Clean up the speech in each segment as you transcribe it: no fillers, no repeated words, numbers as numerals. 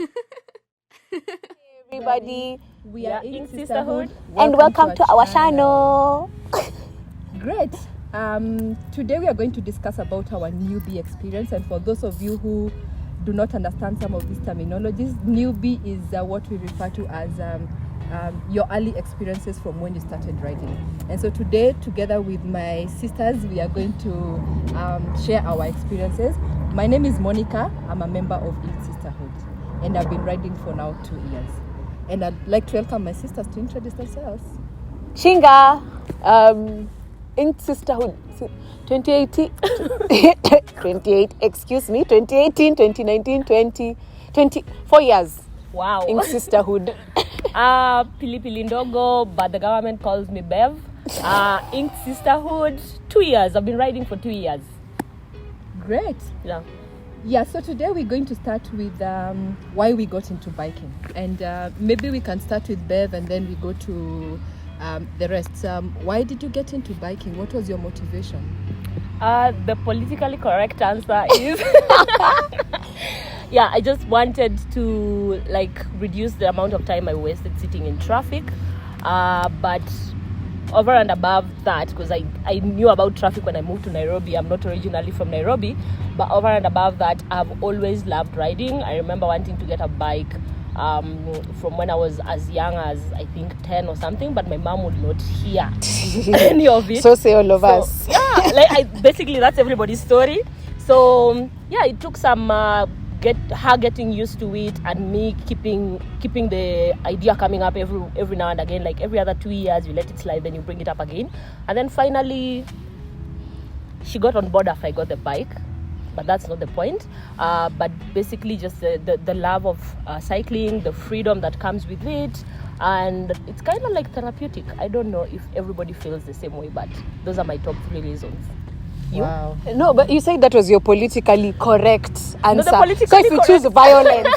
Hey everybody, we are in Sisterhood. And welcome to our channel. Great. Today we are going to discuss about our newbie experience, and for those of you who do not understand some of these terminologies, newbie is what we refer to as your early experiences from when you started riding. And so today, together with my sisters, we are going to share our experiences. My name is Monica. I'm a member of ISH Sisterhood, and I've been riding for now 2 years. And I'd like to welcome my sisters to introduce themselves. Shinga, ISH Sisterhood, 2018, 2018, 2019, 20, 4 years. Wow. ISH Sisterhood. Pili Ndogo, but the government calls me Bev. ISH Sisterhood, 2 years. I've been riding for 2 years. Great. Yeah, so today we're going to start with why we got into biking. And maybe we can start with Bev and then we go to the rest. Why did you get into biking? What was your motivation? The politically correct answer is... I just wanted to reduce the amount of time I wasted sitting in traffic. But over and above that, because I knew about traffic when I moved to Nairobi. I'm not originally from Nairobi, but over and above that, I've always loved riding. I remember wanting to get a bike from when I was as young as I think 10 or something, but my mom would not hear any of it. So say all of us. Yeah, basically that's everybody's story. So it took some getting used to it, and me keeping the idea coming up every now and again. Like every other 2 years, you let it slide, then you bring it up again, and then finally she got on board after I got the bike. But that's not the point. But basically just the love of cycling, the freedom that comes with it, and it's kind of like therapeutic. I don't know if everybody feels the same way, but those are my top 3 reasons. You? Wow. No, but you said that was your politically correct answer. No, so if you choose violence,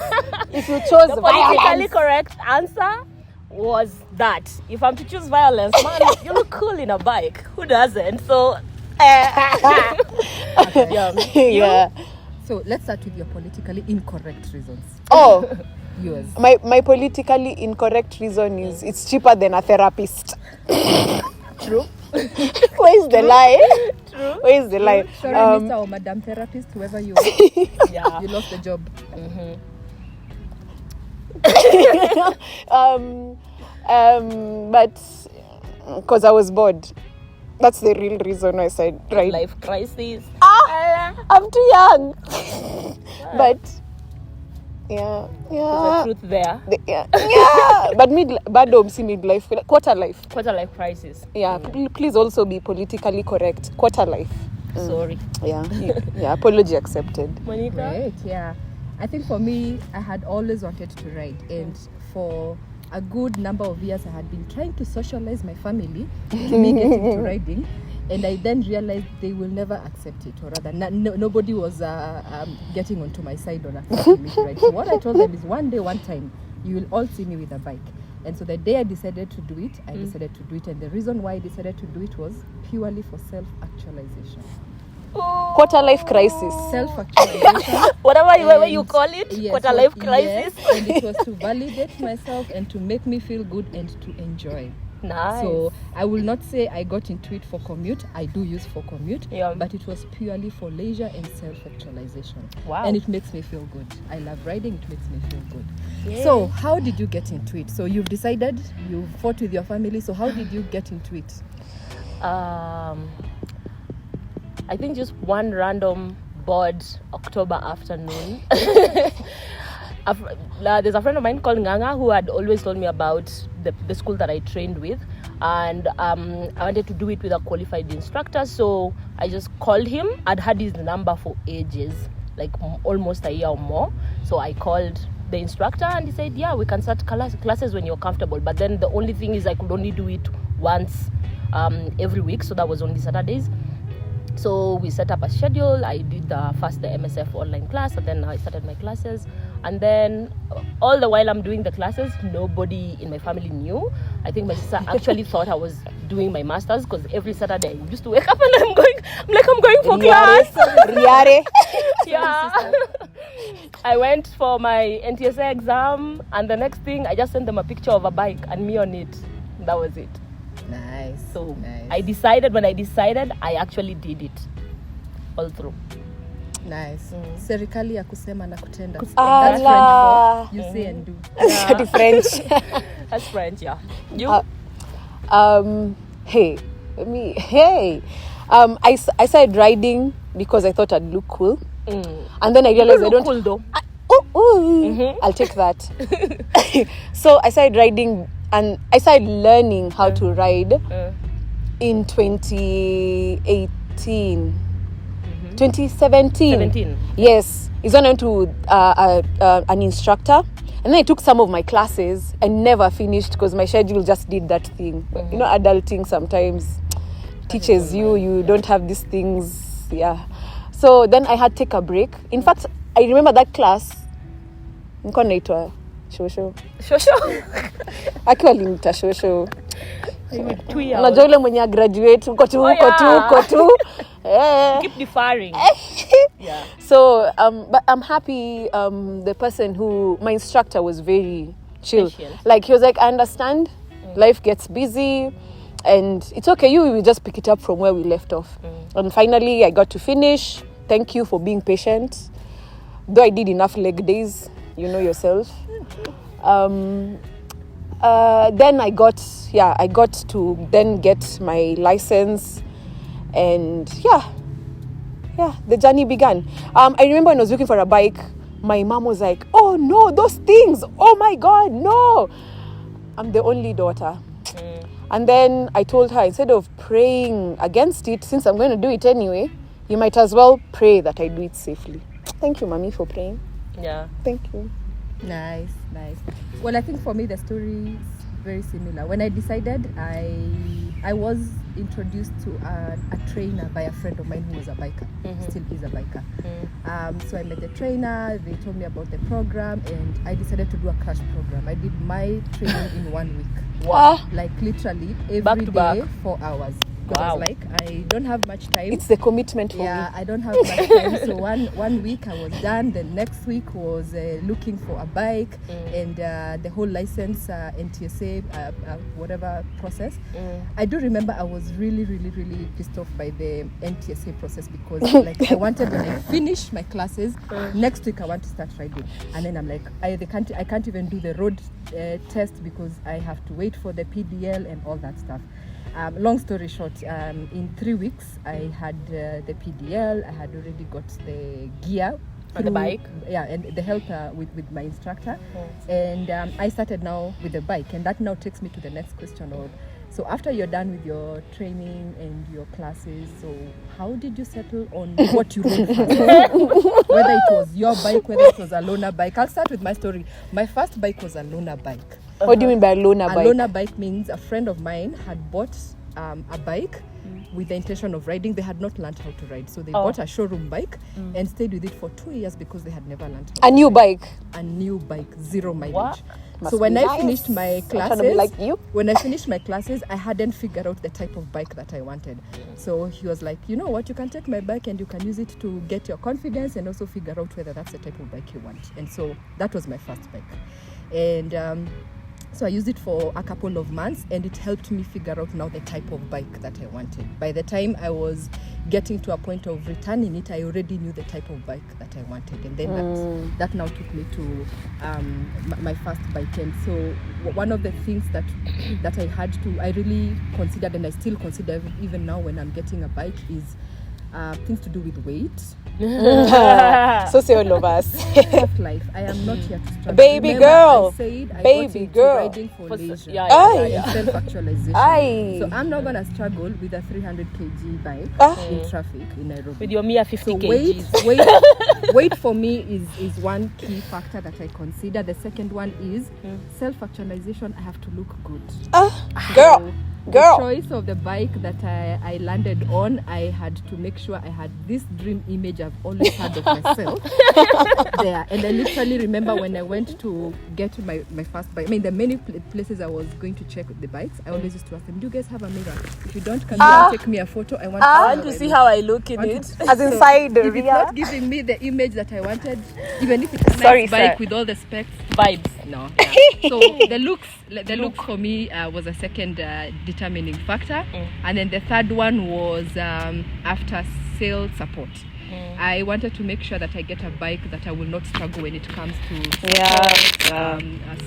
if you chose the violence, politically correct answer was that. If I'm to choose violence, man, you look cool in a bike. Who doesn't? So, yeah. So let's start with your politically incorrect reasons. Oh, Yours. my politically incorrect reason is it's cheaper than a therapist. True. Where's the lie? True. Where's the lie? Sorry, Mr. or Madam Therapist, whoever you are. Yeah. You lost the job. But because I was bored. That's the real reason I said right. Life crisis. I'm too young. But yeah. There's a truth there. But midlife, quarter life crisis. Yeah, please also be politically correct. Quarter life. Sorry. Yeah, apology accepted. Monica? Great, yeah. I think for me, I had always wanted to ride, and for a good number of years I had been trying to socialize my family to me getting into riding, and I then realized they will never accept it, or rather nobody was getting onto my side on accepting me to ride. So what I told them is one day, one time, you will all see me with a bike. And so the day I decided to do it, I decided to do it, and the reason why I decided to do it was purely for self-actualization. Quarter life crisis. Self-actualization. Whatever you call it, yes, quarter life crisis. Yes, and it was to validate myself and to make me feel good and to enjoy. Nice. So I will not say I got into it for commute. I do use for commute, Yeah. but it was purely for leisure and self-actualization. Wow. And it makes me feel good. I love riding. It makes me feel good. Yay. So how did you get into it? So you've decided, you fought with your family. So how did you get into it? I think just one random bored October afternoon. There's a friend of mine called Nganga who had always told me about the school that I trained with, and I wanted to do it with a qualified instructor, so I just called him. I'd had his number for ages, like almost a year or more. So I called the instructor and he said, yeah, we can start classes when you're comfortable, but then the only thing is I could only do it once every week, so that was only Saturdays. So we set up a schedule. I did first the MSF online class, and then I started my classes. And then all the while I'm doing the classes, nobody in my family knew. I think my sister actually thought I was doing my master's, because every Saturday I used to wake up and I'm like, I'm going for class. Riare. Yeah. I went for my NTSA exam, and the next thing I just sent them a picture of a bike and me on it. That was it. Nice. So nice. when I decided, I actually did it all through. Nice. Serikali ya kusema na kutenda. That's Allah. French for you say and do. The French. That's French, yeah. You? I started riding because I thought I'd look cool. And then I realized you I don't. Cool though. I'll take that. So I started riding and I started learning how to ride in 2018. 2017. Yes. It's when I went to an instructor. And then I took some of my classes and never finished because my schedule just did that thing. You know, adulting sometimes teaches you don't have these things. Yeah. So then I had to take a break. In fact, I remember that class. Nilikuwa naitwa Shosho. Actually nita Shosho. 2 years. Unajua yule mwenye graduate uko tu. Keep deferring. Yeah. So but I'm happy the person my instructor was very chill. Patient. Like he was like, I understand life gets busy and it's okay, you will just pick it up from where we left off. And finally I got to finish. Thank you for being patient. Though I did enough leg days, you know yourself. Then I got to then get my license, and the journey began. I remember when I was looking for a bike, my mom was like, oh no, those things, oh my God, no. I'm the only daughter. And then I told her, instead of praying against it, since I'm going to do it anyway, you might as well pray that I do it safely. Thank you, Mommy, for praying. Yeah. Thank you. Nice. Well, I think for me the story is very similar. When I decided, I was introduced to a trainer by a friend of mine who was a biker. Still is a biker. So I met the trainer. They told me about the program, and I decided to do a crash program. I did my training in 1 week. Wow. Like literally every Back to day, back. 4 hours. Because I was like, I don't have much time. It's the commitment for me. Yeah, I don't have much time. So one week I was done. The next week was looking for a bike and the whole license, NTSA, whatever process. I do remember I was really, really, really pissed off by the NTSA process because like I wanted when I finish my classes, next week I want to start riding. And then I'm like, I can't even do the road test because I have to wait for the PDL and all that stuff. Long story short, in 3 weeks, I had the PDL. I had already got the gear. On the bike? Yeah, and the help with my instructor. And I started now with the bike. And that now takes me to the next question. So after you're done with your training and your classes, so how did you settle on what you rode first? Whether it was your bike, whether it was a loaner bike. I'll start with my story. My first bike was a loaner bike. What do you mean by a loaner bike? A loaner bike means a friend of mine had bought a bike with the intention of riding. They had not learned how to ride. So they bought a showroom bike and stayed with it for 2 years because they had never learned how to A new bike? A new bike, 0 mileage. What? So when I finished my classes, like you. when I finished my classes, I hadn't figured out the type of bike that I wanted. So he was like, you know what, you can take my bike and you can use it to get your confidence and also figure out whether that's the type of bike you want. And so that was my first bike. And so I used it for a couple of months and it helped me figure out now the type of bike that I wanted. By the time I was getting to a point of returning it, I already knew the type of bike that I wanted. And then that now took me to my first bike. And so one of the things that I really considered, and I still consider even now when I'm getting a bike, is things to do with weight. So say all of us. Soft life. I am not here to struggle. Baby Remember, girl. I said I Baby got into girl. riding for leisure. Yeah. Self-actualization. Aye. So I'm not gonna struggle with a 300 kg bike in traffic in Nairobi. With your mere 50 So kgs. weight for me is one key factor that I consider. The second one is self-actualization. I have to look good. Girl. Girl. The choice of the bike that I landed on, I had to make sure I had this dream image I've always had of myself there. And I literally remember when I went to get my first bike. I mean, the many places I was going to check the bikes, I always used to ask them, do you guys have a mirror? If you don't, can you take me a photo? I want to see how I look in it. As inside the if it's not giving me the image that I wanted, even if it's a Sorry, nice bike sir. with all the specs, Vibes. no. Yeah. So the look for me was a second determining factor, and then the third one was after sale support. I wanted to make sure that I get a bike that I will not struggle when it comes to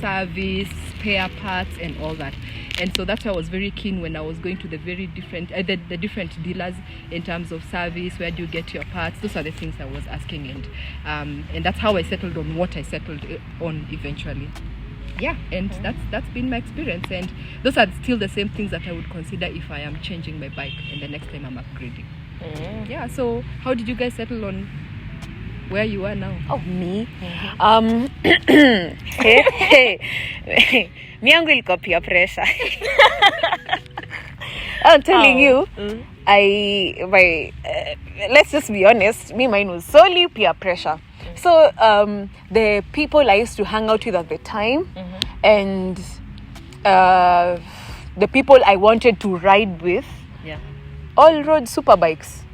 service, spare parts, and all that. And so that's why I was very keen when I was going to the very different the different dealers in terms of service. Where do you get your parts? Those are the things I was asking, and that's how I settled on what I settled on eventually. Yeah, and that's been my experience, and those are still the same things that I would consider if I am changing my bike and the next time I'm upgrading. Yeah, so how did you guys settle on where you are now? Oh, me? Mi yangu ilikuwa peer pressure. I'm telling you, let's just be honest, mine was solely peer pressure. So the people I used to hang out with at the time, and the people I wanted to ride with, all rode super bikes.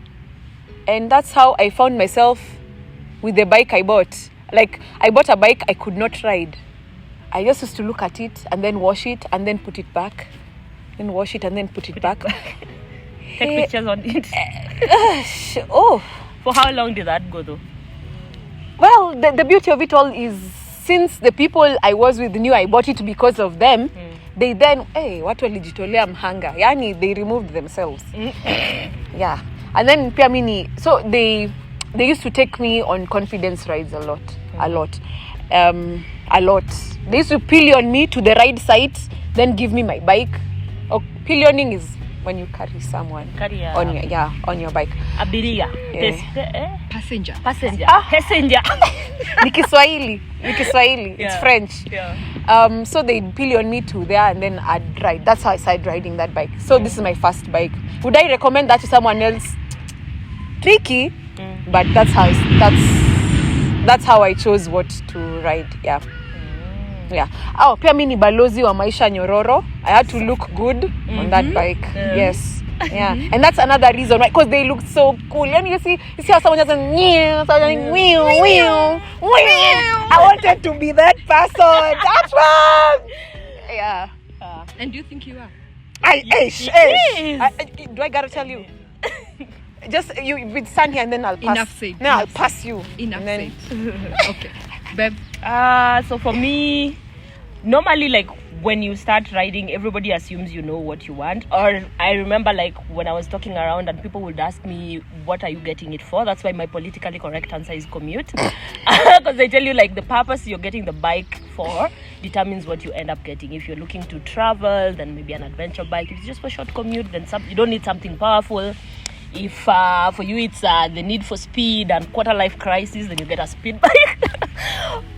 And that's how I found myself with the bike I bought. Like, I bought a bike I could not ride. I just used to look at it and then wash it and then put it back. Then wash it and then put it back. Take pictures on it. For how long did that go though? Well, the beauty of it all is, since the people I was with knew I bought it because of them, they then, watu walijitolea mhanga. Yani, they removed themselves. Yeah. And then pia mini, so they used to take me on confidence rides a lot. They used to pillion me to the ride site, then give me my bike. Pillioning is when you carry someone on your bike. Abiria. Passenger. Ni Kiswahili. It's French. Yeah. So they'd pillion me to there and then I'd ride. That's how I started riding that bike. So this is my first bike. Would I recommend that to someone else? Tricky, but that's how I chose what to ride. Yeah. Pia mimi ni balozi wa maisha nyororo. I had to look good on that bike. Yes. Yeah. And that's another reason why, because they look so cool. And you see how someone just I wanted to be that person. That's one. Yeah. And do you think you are? Do I gotta tell you? Just you with stand here and then I'll pass. Enough said. No, I'll pass you. Enough said. Okay. Babe. So for me, normally, like, when you start riding, everybody assumes you know what you want. Or I remember, like, when I was talking around and people would ask me, what are you getting it for? That's why my politically correct answer is commute. Because they tell you, like, the purpose you're getting the bike for determines what you end up getting. If you're looking to travel, then maybe an adventure bike. If it's just for short commute, then you don't need something powerful. If for you it's the need for speed and quarter life crisis, then you get a speed bike.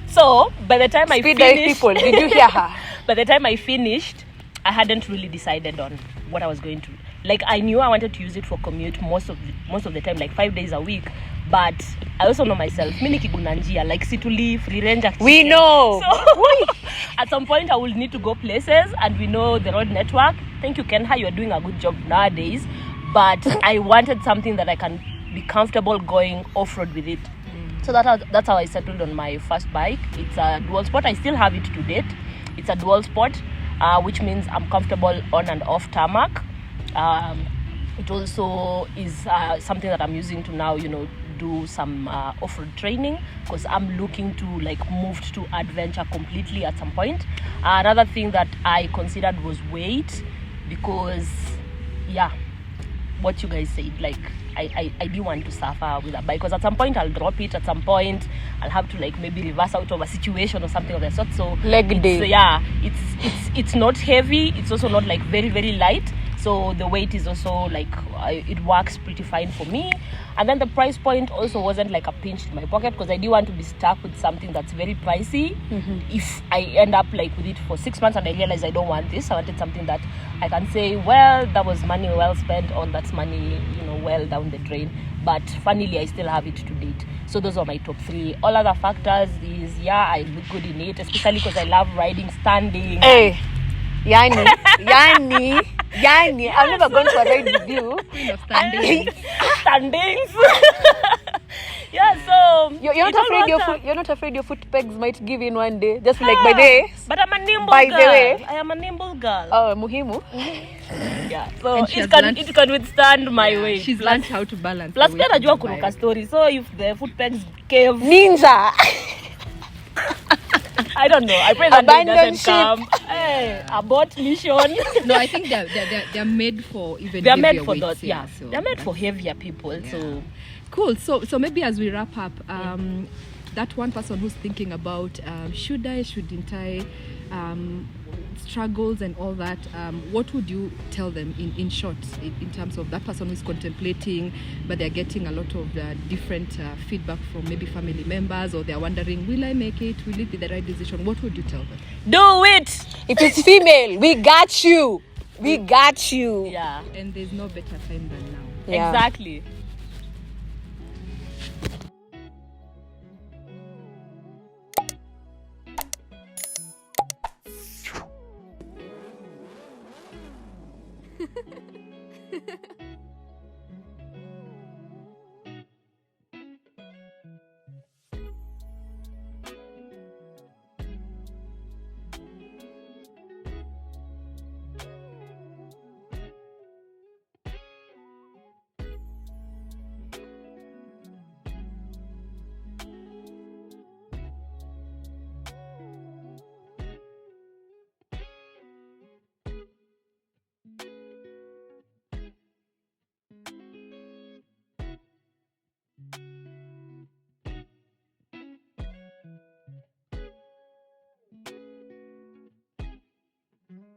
So by the time I finished, people, did you hear her? By the time I finished, I hadn't really decided on what I was going to. Like, I knew I wanted to use it for commute most of the time, like 5 days a week. But I also know myself. Mimi nikiguna njia, like situli free range activity. We know. So at some point I will need to go places, and we know the road network. Thank you, Kenha. You're doing a good job nowadays. But I wanted something that I can be comfortable going off-road with it. So that's how I settled on my first bike. It's a dual sport. I still have it to date. It's a dual sport, which means I'm comfortable on and off tarmac. It also is something that I'm using to now, do some off-road training, because I'm looking to move to adventure completely at some point. Another thing that I considered was weight, because what you guys said, I do want to suffer with a bike, because at some point I'll drop it, at some point I'll have to maybe reverse out of a situation or something of that sort. So leg day. It's not heavy, it's also not very, very light. so the weight is also like it works pretty fine for me. And then the price point also wasn't like a pinch in my pocket, because I didn't want to be stuck with something that's very pricey. If I end up like with it for 6 months and I realize I don't want this, I wanted something that I can say, well, that was money well spent, or that's money, well down the drain. But funnily, I still have it to date. So those are my top 3. All other factors is, I look good in it, especially because I love riding standing. Hey, Yani. I've never gone for a ride with you. Queen of standing. Standings. So you're not afraid your foot pegs might give in one day, just like by the But I'm a nimble by girl. the way. I am a nimble girl. Oh, muhimu. So And she it has can withstand my weight. She's learned how to balance. Plus the pia weight najua of the kuruka bike. story. So if the foot pegs cave, Ninja. I don't know. I pray that day Abandon doesn't ship. come. Hey, abort mission. No, I think they're made for even They're heavier made for weights, those. so They're made for heavier people. Yeah. So Cool. So maybe as we wrap up, that one person who's thinking about shouldn't I, struggles and all that, what would you tell them in short, in terms of that person who's contemplating, but they're getting a lot of different feedback from maybe family members, or they're wondering, will I make it? Will it be the right decision? What would you tell them? do it. If it's female, we got you. We got you. Yeah. And there's no better time than now. Yeah. Exactly.